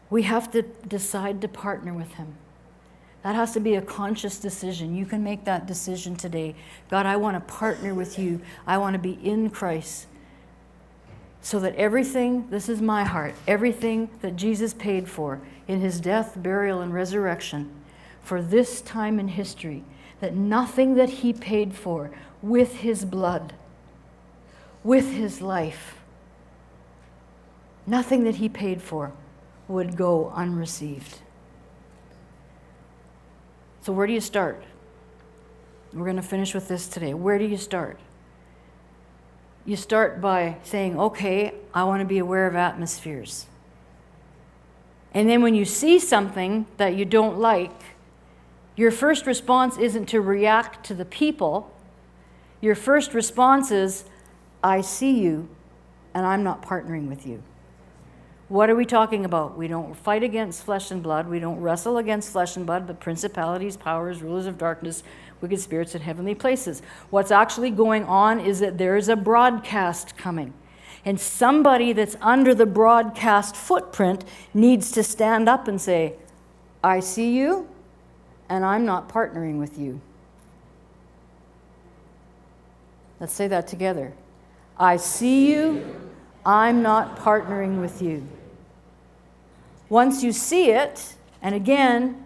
We have to decide to partner with him. That has to be a conscious decision. You can make that decision today. God, I want to partner with you. I want to be in Christ. So that everything, this is my heart, everything that Jesus paid for in his death, burial, and resurrection, for this time in history, that nothing that he paid for with his blood, with his life, nothing that he paid for would go unreceived. So where do you start? We're going to finish with this today. Where do you start? You start by saying, okay, I want to be aware of atmospheres. And then when you see something that you don't like, your first response isn't to react to the people. Your first response is, I see you, and I'm not partnering with you. What are we talking about? We don't fight against flesh and blood. We don't wrestle against flesh and blood, but principalities, powers, rulers of darkness, wicked spirits in heavenly places. What's actually going on is that there is a broadcast coming. And somebody that's under the broadcast footprint needs to stand up and say, I see you, and I'm not partnering with you. Let's say that together. I see you, I'm not partnering with you. Once you see it, and again,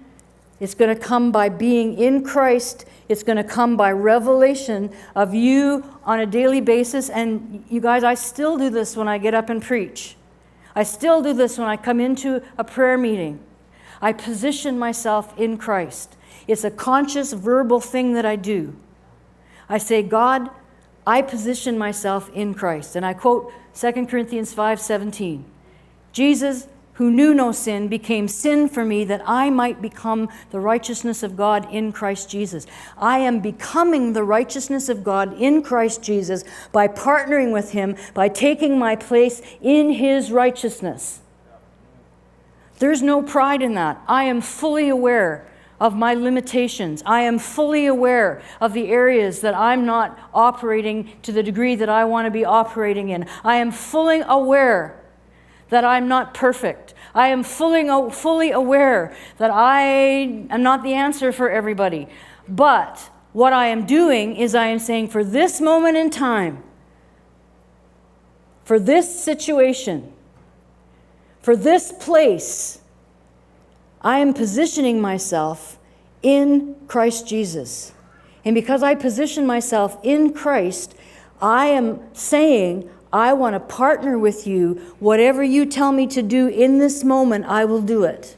it's going to come by being in Christ. It's going to come by revelation of you on a daily basis. And you guys, I still do this when I get up and preach. I still do this when I come into a prayer meeting. I position myself in Christ. It's a conscious verbal thing that I do. I say, God, I position myself in Christ. And I quote 2 Corinthians 5:17. Jesus, who knew no sin, became sin for me that I might become the righteousness of God in Christ Jesus. I am becoming the righteousness of God in Christ Jesus by partnering with him, by taking my place in his righteousness. There's no pride in that. I am fully aware of my limitations. I am fully aware of the areas that I'm not operating to the degree that I want to be operating in. I am fully aware that I'm not perfect. I am fully aware that I am not the answer for everybody. But what I am doing is I am saying, for this moment in time, for this situation, for this place, I am positioning myself in Christ Jesus. And because I position myself in Christ, I am saying, I want to partner with you. Whatever you tell me to do in this moment, I will do it.